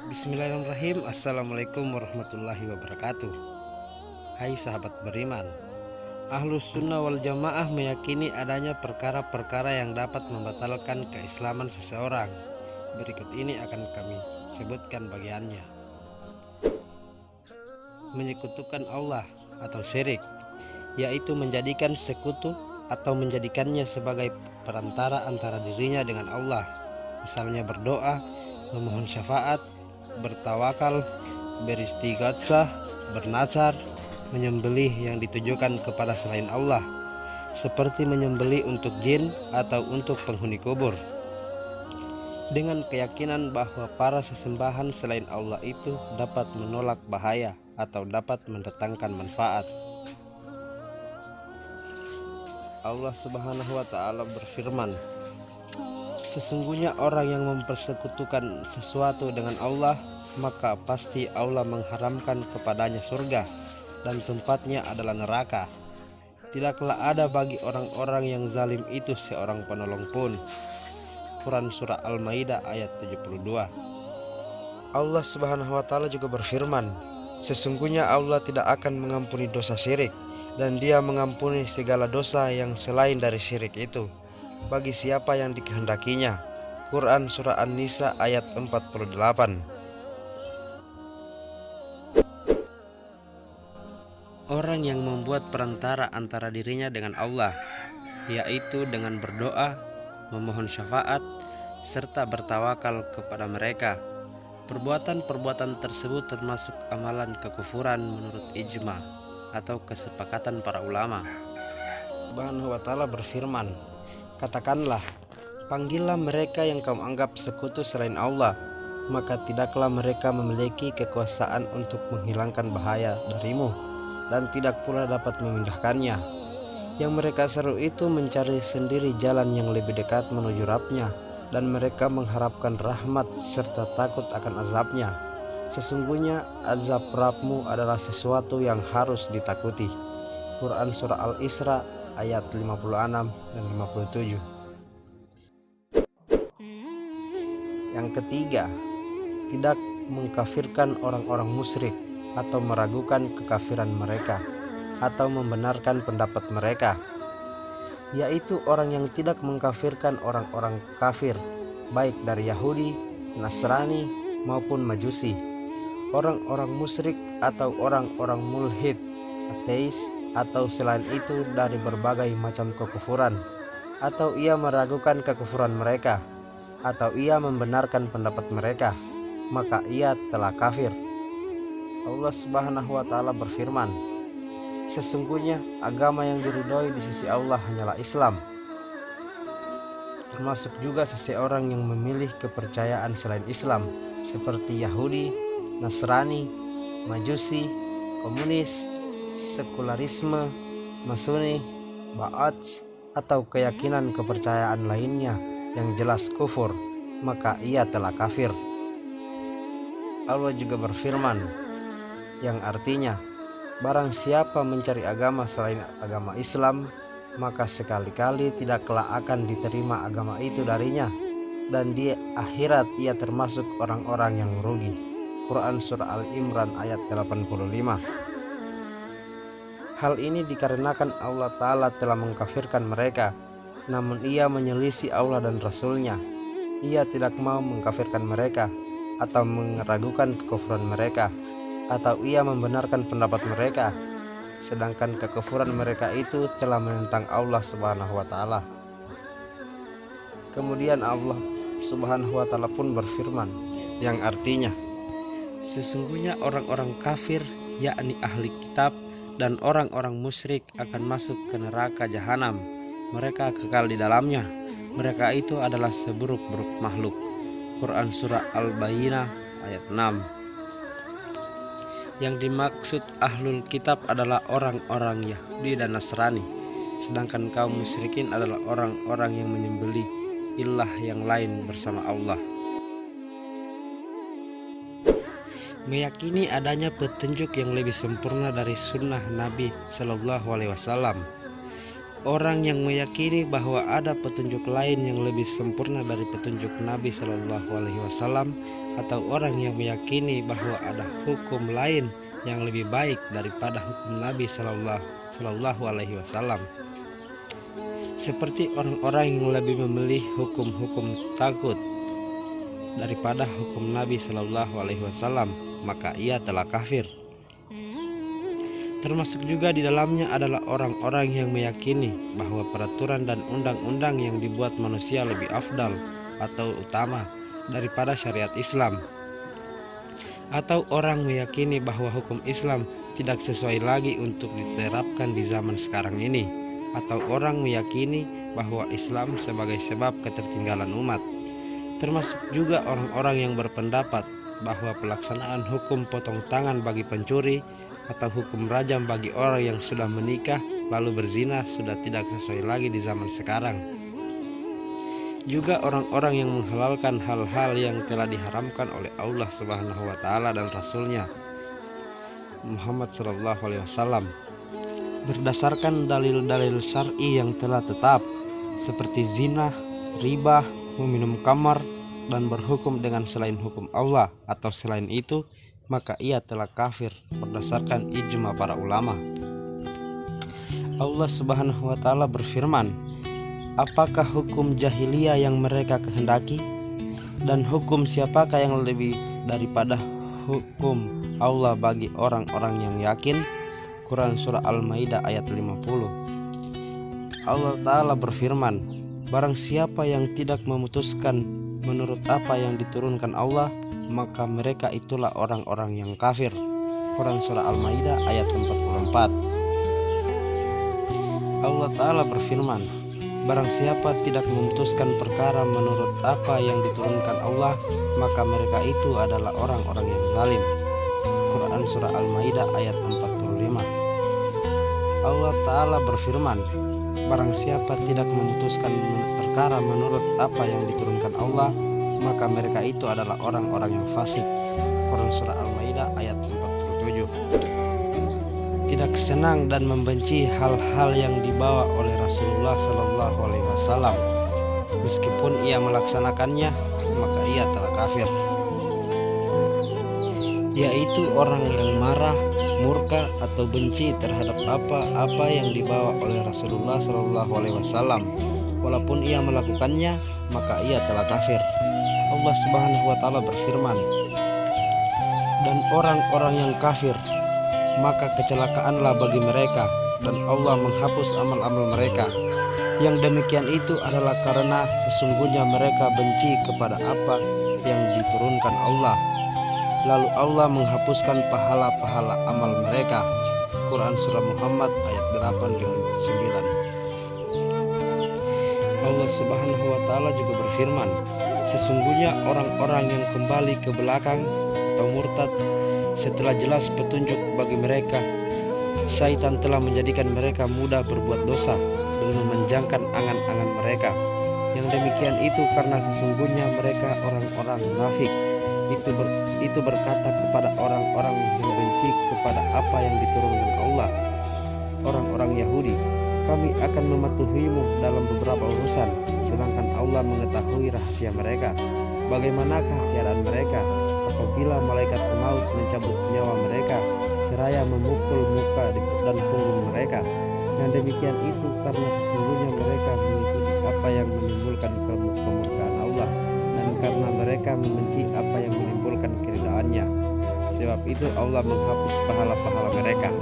Bismillahirrahmanirrahim. Assalamualaikum warahmatullahi wabarakatuh. Hai sahabat beriman, Ahlus Sunnah wal Jamaah meyakini adanya perkara-perkara yang dapat membatalkan keislaman seseorang. Berikut ini akan kami sebutkan bagiannya. Menyekutukan Allah atau syirik, yaitu menjadikan sekutu atau menjadikannya sebagai perantara antara dirinya dengan Allah, misalnya berdoa, memohon syafaat, bertawakal, beristighatsah, bernazar, menyembelih yang ditujukan kepada selain Allah, seperti menyembelih untuk jin atau untuk penghuni kubur, dengan keyakinan bahwa para sesembahan selain Allah itu dapat menolak bahaya atau dapat mendatangkan manfaat. Allah Subhanahu wa Ta'ala berfirman, sesungguhnya orang yang mempersekutukan sesuatu dengan Allah, maka pasti Allah mengharamkan kepadanya surga dan tempatnya adalah neraka. Tidaklah ada bagi orang-orang yang zalim itu seorang penolong pun. Quran Surah Al-Maidah ayat 72. Allah Subhanahu wa Ta'ala juga berfirman, sesungguhnya Allah tidak akan mengampuni dosa syirik, dan Dia mengampuni segala dosa yang selain dari syirik itu bagi siapa yang dikehendakinya. Quran Surah An-Nisa ayat 48. Orang yang membuat perantara antara dirinya dengan Allah, yaitu dengan berdoa, memohon syafaat, serta bertawakal kepada mereka. Perbuatan-perbuatan tersebut termasuk amalan kekufuran menurut ijma atau kesepakatan para ulama. Subhanahu wa Ta'ala berfirman, katakanlah, panggillah mereka yang kamu anggap sekutu selain Allah, maka tidaklah mereka memiliki kekuasaan untuk menghilangkan bahaya darimu, dan tidak pula dapat memindahkannya. Yang mereka seru itu mencari sendiri jalan yang lebih dekat menuju Rabb-Nya, dan mereka mengharapkan rahmat serta takut akan azabnya. Sesungguhnya azab Rabb-Mu adalah sesuatu yang harus ditakuti. Quran Surah Al-Isra ayat 56 dan 57. Yang ketiga, tidak mengkafirkan orang-orang musyrik atau meragukan kekafiran mereka atau membenarkan pendapat mereka, yaitu orang yang tidak mengkafirkan orang-orang kafir, baik dari Yahudi, Nasrani maupun Majusi, orang-orang musyrik atau orang-orang mulhid, ateis, atau selain itu dari berbagai macam kekufuran, atau ia meragukan kekufuran mereka, atau ia membenarkan pendapat mereka, maka ia telah kafir. Allah Subhanahu wa Ta'ala berfirman, sesungguhnya agama yang diridhoi di sisi Allah hanyalah Islam. Termasuk juga seseorang yang memilih kepercayaan selain Islam, seperti Yahudi, Nasrani, Majusi, komunis, sekularisme, Masoni, Ba'ats, atau keyakinan kepercayaan lainnya yang jelas kufur, maka ia telah kafir. Allah juga berfirman, yang artinya, barang siapa mencari agama selain agama Islam, maka sekali-kali tidaklah akan diterima agama itu darinya, dan di akhirat ia termasuk orang-orang yang merugi. Quran Surah Al-Imran ayat 85. Hal ini dikarenakan Allah Ta'ala telah mengkafirkan mereka, namun ia menyelisih Allah dan Rasul-Nya. Ia tidak mau mengkafirkan mereka atau meragukan kekufuran mereka, atau ia membenarkan pendapat mereka, sedangkan kekufuran mereka itu telah menentang Allah Subhanahu wa Ta'ala. Kemudian Allah Subhanahu wa Ta'ala pun berfirman, yang artinya, sesungguhnya orang-orang kafir, yakni ahli kitab dan orang-orang musyrik akan masuk ke neraka jahanam. Mereka kekal di dalamnya. Mereka itu adalah seburuk-buruk makhluk. Quran Surah Al-Bayyinah ayat 6. Yang dimaksud ahlul kitab adalah orang-orang Yahudi dan Nasrani, sedangkan kaum musyrikin adalah orang-orang yang menyembelih ilah yang lain bersama Allah. Meyakini adanya petunjuk yang lebih sempurna dari sunnah Nabi Shallallahu Alaihi Wasallam. Orang yang meyakini bahwa ada petunjuk lain yang lebih sempurna dari petunjuk Nabi Shallallahu Alaihi Wasallam, atau orang yang meyakini bahwa ada hukum lain yang lebih baik daripada hukum Nabi Shallallahu Alaihi Wasallam, seperti orang-orang yang lebih memilih hukum-hukum tagut daripada hukum Nabi Shallallahu Alaihi Wasallam, maka ia telah kafir. Termasuk juga di dalamnya adalah orang-orang yang meyakini bahwa peraturan dan undang-undang yang dibuat manusia lebih afdal atau utama daripada syariat Islam, atau orang meyakini bahwa hukum Islam tidak sesuai lagi untuk diterapkan di zaman sekarang ini, atau orang meyakini bahwa Islam sebagai sebab ketertinggalan umat. Termasuk juga orang-orang yang berpendapat bahwa pelaksanaan hukum potong tangan bagi pencuri atau hukum rajam bagi orang yang sudah menikah lalu berzina sudah tidak sesuai lagi di zaman sekarang. Juga orang-orang yang menghalalkan hal-hal yang telah diharamkan oleh Allah Subhanahu wa taala dan Rasulnya Muhammad sallallahu alaihi wasallam berdasarkan dalil-dalil syar'i yang telah tetap, seperti zina, riba, meminum khamar, dan berhukum dengan selain hukum Allah atau selain itu, maka ia telah kafir berdasarkan ijma para ulama. Allah Subhanahu wa taala berfirman, apakah hukum jahiliyah yang mereka kehendaki? Dan hukum siapakah yang lebih daripada hukum Allah bagi orang-orang yang yakin? Quran Surah Al-Maidah ayat 50. Allah Ta'ala berfirman, barang siapa yang tidak memutuskan menurut apa yang diturunkan Allah, maka mereka itulah orang-orang yang kafir. Quran Surah Al-Maidah ayat 44. Allah Ta'ala berfirman, barang siapa tidak memutuskan perkara menurut apa yang diturunkan Allah, maka mereka itu adalah orang-orang yang zalim. Quran Surah Al-Maidah ayat 45. Allah Ta'ala berfirman, barang siapa tidak memutuskan perkara menurut apa yang diturunkan Allah, maka mereka itu adalah orang-orang yang fasik. Quran Surah Al-Maidah ayat 47. Tidak senang dan membenci hal-hal yang dibawa oleh Rasulullah Sallallahu Alaihi Wasallam, meskipun ia melaksanakannya, maka ia telah kafir. Yaitu orang yang marah, murka atau benci terhadap apa-apa yang dibawa oleh Rasulullah Sallallahu Alaihi Wasallam, walaupun ia melakukannya, maka ia telah kafir. Allah Subhanahu wa taala berfirman, dan orang-orang yang kafir, maka kecelakaanlah bagi mereka, dan Allah menghapus amal-amal mereka. Yang demikian itu adalah karena sesungguhnya mereka benci kepada apa yang diturunkan Allah, lalu Allah menghapuskan pahala-pahala amal mereka. Quran Surah Muhammad ayat 8 dan 9. Allah Subhanahu wa taala juga berfirman, sesungguhnya orang-orang yang kembali ke belakang atau murtad setelah jelas petunjuk bagi mereka, syaitan telah menjadikan mereka mudah berbuat dosa dengan memanjangkan angan-angan mereka. Yang demikian itu karena sesungguhnya mereka orang-orang munafik. Itu berkata kepada orang-orang yang benci kepada apa yang diturunkan Allah, orang-orang Yahudi, kami akan mematuhimu dalam beberapa urusan, sedangkan Allah mengetahui rahasia mereka. Bagaimanakah keadaan mereka apabila malaikat maut mencabut nyawa mereka seraya memukul muka dan punggung mereka? Dan demikian itu karena sesungguhnya mereka mengikuti apa yang menimbulkan kemurkaan Allah, dan karena mereka membenci apa yang menimbulkan keridhaannya. Sebab itu Allah menghapus pahala-pahala mereka.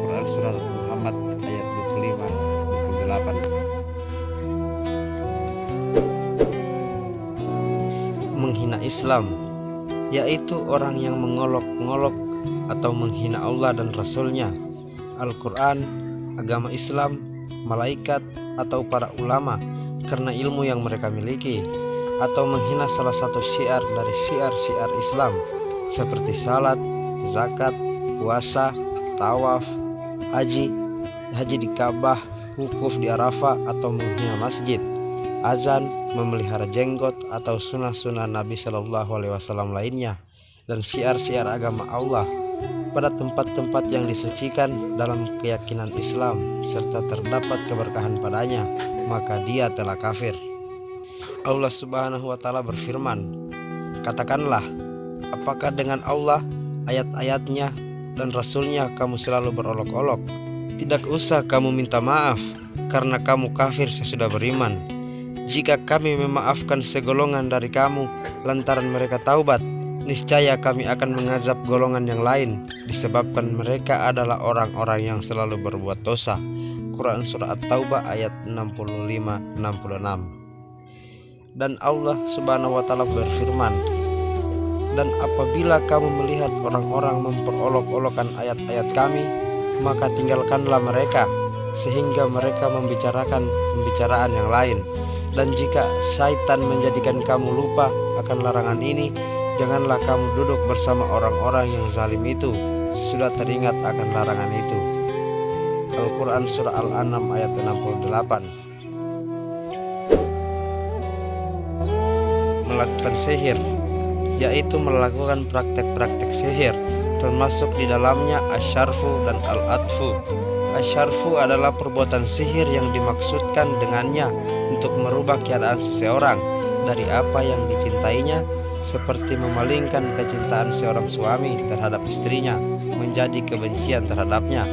Quran Surah Muhammad ayat 25-28. Menghina Islam, yaitu orang yang mengolok-ngolok atau menghina Allah dan Rasulnya, Al-Quran, agama Islam, malaikat, atau para ulama karena ilmu yang mereka miliki, atau menghina salah satu syiar dari syiar-syiar Islam seperti salat, zakat, puasa, tawaf, haji di Ka'bah, wukuf di Arafah, atau menghina masjid, azan, memelihara jenggot, atau sunnah-sunnah Nabi Shallallahu Alaihi Wasallam lainnya, dan syiar-syiar agama Allah pada tempat-tempat yang disucikan dalam keyakinan Islam serta terdapat keberkahan padanya, maka dia telah kafir. Allah Subhanahu wa Ta'ala berfirman, "Katakanlah, apakah dengan Allah, ayat-ayatnya, dan Rasulnya kamu selalu berolok-olok? Tidak usah kamu minta maaf, karena kamu kafir sesudah beriman. Jika kami memaafkan segolongan dari kamu lantaran mereka taubat, niscaya kami akan mengazab golongan yang lain disebabkan mereka adalah orang-orang yang selalu berbuat dosa." Quran Surah At-Taubah ayat 65-66. Dan Allah Subhanahu wa Ta'ala berfirman, "Dan apabila kamu melihat orang-orang memperolok-olokkan ayat-ayat kami, maka tinggalkanlah mereka sehingga mereka membicarakan pembicaraan yang lain. Dan jika syaitan menjadikan kamu lupa akan larangan ini, janganlah kamu duduk bersama orang-orang yang zalim itu sesudah teringat akan larangan itu." Al-Quran Surah Al-An'am ayat 68. Melakukan sihir, yaitu melakukan praktek-praktek sihir, termasuk di dalamnya asyarfu dan al-atfu. Asyarfu adalah perbuatan sihir yang dimaksudkan dengannya untuk merubah keadaan seseorang dari apa yang dicintainya, seperti memalingkan kecintaan seorang suami terhadap istrinya menjadi kebencian terhadapnya.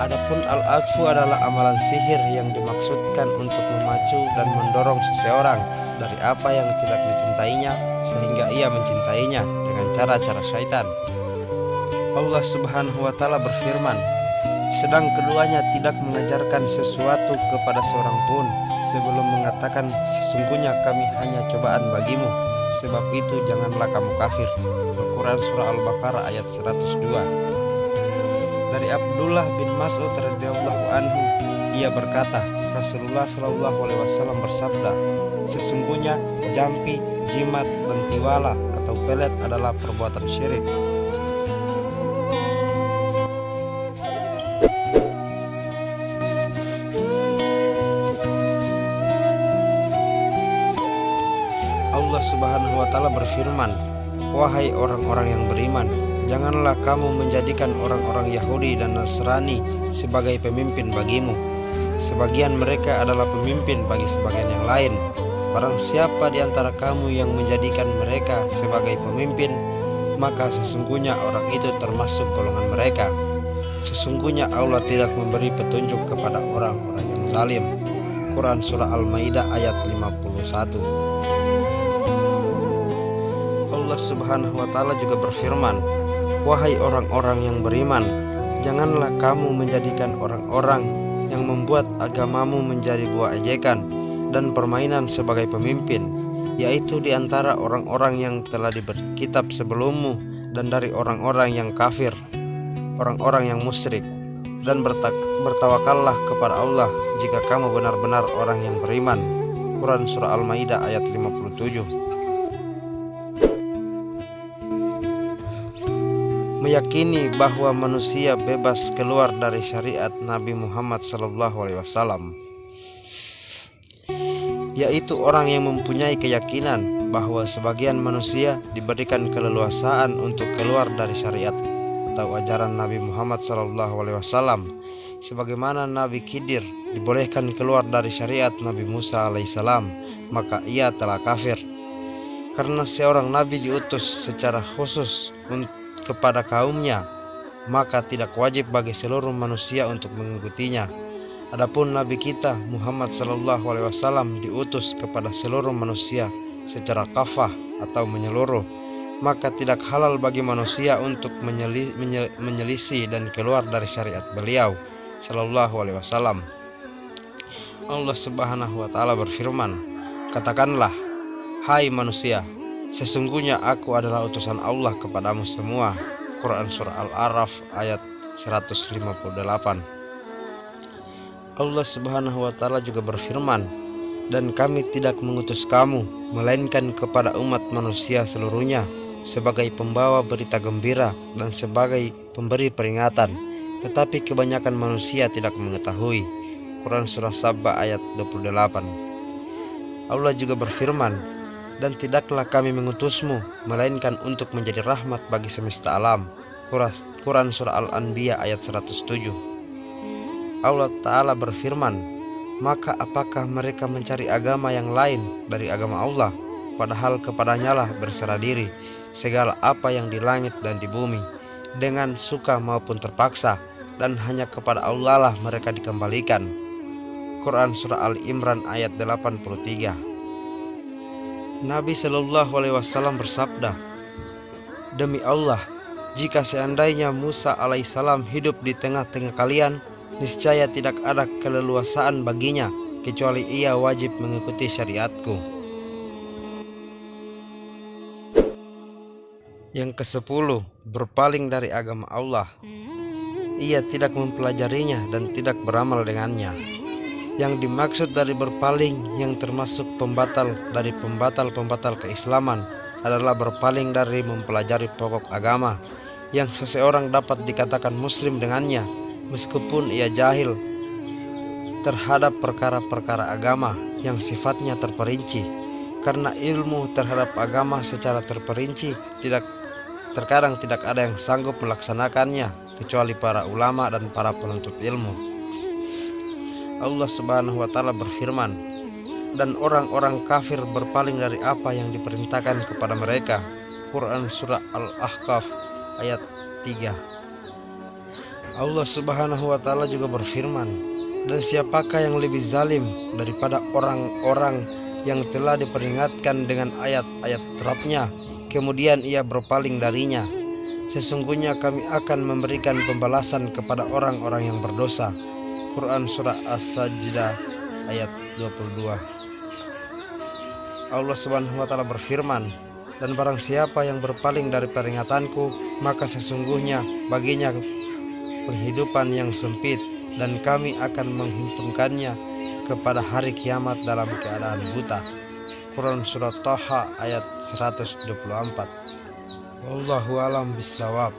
Adapun al-atfu adalah amalan sihir yang dimaksudkan untuk memacu dan mendorong seseorang dari apa yang tidak dicintainya sehingga ia mencintainya dengan cara-cara syaitan. Allah Subhanahu wa Ta'ala berfirman, "Sedang keduanya tidak mengajarkan sesuatu kepada seorang pun sebelum mengatakan, sesungguhnya kami hanya cobaan bagimu, sebab itu janganlah kamu kafir." Al-Quran Surah Al-Baqarah ayat 102. Dari Abdullah bin Mas'ud radhiyallahu anhu, ia berkata, Rasulullah Shallallahu alaihi wasallam bersabda, "Sesungguhnya jampi, jimat, dan tiwala atau pelet adalah perbuatan syirik." Allah Subhanahu wa Ta'ala berfirman, "Wahai orang-orang yang beriman, janganlah kamu menjadikan orang-orang Yahudi dan Nasrani sebagai pemimpin bagimu. Sebagian mereka adalah pemimpin bagi sebagian yang lain. Barang siapa di antara kamu yang menjadikan mereka sebagai pemimpin, maka sesungguhnya orang itu termasuk golongan mereka. Sesungguhnya Allah tidak memberi petunjuk kepada orang-orang yang zalim." Quran Surah Al-Maidah ayat 51. Allah Subhanahu wa Ta'ala juga berfirman, "Wahai orang-orang yang beriman, janganlah kamu menjadikan orang-orang yang membuat agamamu menjadi buah ejekan dan permainan sebagai pemimpin, yaitu di antara orang-orang yang telah diberi kitab sebelummu dan dari orang-orang yang kafir, orang-orang yang musyrik, dan bertawakallah kepada Allah jika kamu benar-benar orang yang beriman." Quran Surah Al-Maidah ayat 57. Meyakini bahwa manusia bebas keluar dari syariat Nabi Muhammad SAW, yaitu orang yang mempunyai keyakinan bahwa sebagian manusia diberikan keleluasaan untuk keluar dari syariat atau ajaran Nabi Muhammad SAW, sebagaimana Nabi Khidir dibolehkan keluar dari syariat Nabi Musa alaihissalam, maka ia telah kafir. Karena seorang nabi diutus secara khusus kepada kaumnya, maka tidak wajib bagi seluruh manusia untuk mengikutinya. Adapun Nabi kita Muhammad SAW diutus kepada seluruh manusia secara kafah atau menyeluruh, maka tidak halal bagi manusia untuk menyelisih dan keluar dari syariat beliau Sallallahu Alaihi Wasallam. Allah Subhanahu wa Ta'ala berfirman, "Katakanlah, hai manusia, sesungguhnya aku adalah utusan Allah kepadamu semua." Quran Surah Al-A'raf ayat 158. Allah Subhanahu wa Ta'ala juga berfirman, "Dan kami tidak mengutus kamu melainkan kepada umat manusia seluruhnya sebagai pembawa berita gembira dan sebagai pemberi peringatan, tetapi kebanyakan manusia tidak mengetahui." Quran Surah Saba ayat 28. Allah juga berfirman, Dan tidaklah kami mengutusmu melainkan untuk menjadi rahmat bagi semesta alam. Quran Surah Al-Anbiya ayat 107. Allah Ta'ala berfirman, maka apakah mereka mencari agama yang lain dari agama Allah, padahal kepadanya lah berserah diri segala apa yang di langit dan di bumi, dengan suka maupun terpaksa, dan hanya kepada Allah lah mereka dikembalikan. Quran Surah Ali Imran ayat 83. Nabi Shallallahu Alaihi Wasallam bersabda, demi Allah, jika seandainya Musa alaihissalam hidup di tengah-tengah kalian, niscaya tidak ada keleluasaan baginya kecuali ia wajib mengikuti syariatku. Yang ke-10, berpaling dari agama Allah. Ia tidak mempelajarinya dan tidak beramal dengannya. Yang dimaksud dari berpaling yang termasuk pembatal dari pembatal-pembatal keislaman adalah berpaling dari mempelajari pokok agama yang seseorang dapat dikatakan muslim dengannya, meskipun ia jahil terhadap perkara-perkara agama yang sifatnya terperinci. Karena ilmu terhadap agama secara terperinci terkadang tidak ada yang sanggup melaksanakannya kecuali para ulama dan para penuntut ilmu. Allah Subhanahu wa Ta'ala berfirman, dan orang-orang kafir berpaling dari apa yang diperintahkan kepada mereka. Quran Surah Al-Ahqaf ayat 3. Allah Subhanahu wa Ta'ala juga berfirman, dan siapakah yang lebih zalim daripada orang-orang yang telah diperingatkan dengan ayat-ayat Rabb-Nya, kemudian ia berpaling darinya. Sesungguhnya kami akan memberikan pembalasan kepada orang-orang yang berdosa. Quran Surah As-Sajdah ayat 22. Allah Subhanahu wa Ta'ala berfirman, dan barang siapa yang berpaling dari peringatanku, maka sesungguhnya baginya penghidupan yang sempit, dan kami akan menghimpunkannya kepada hari kiamat dalam keadaan buta. Quran Surah Taha ayat 124. Wallahu a'lam bishawab.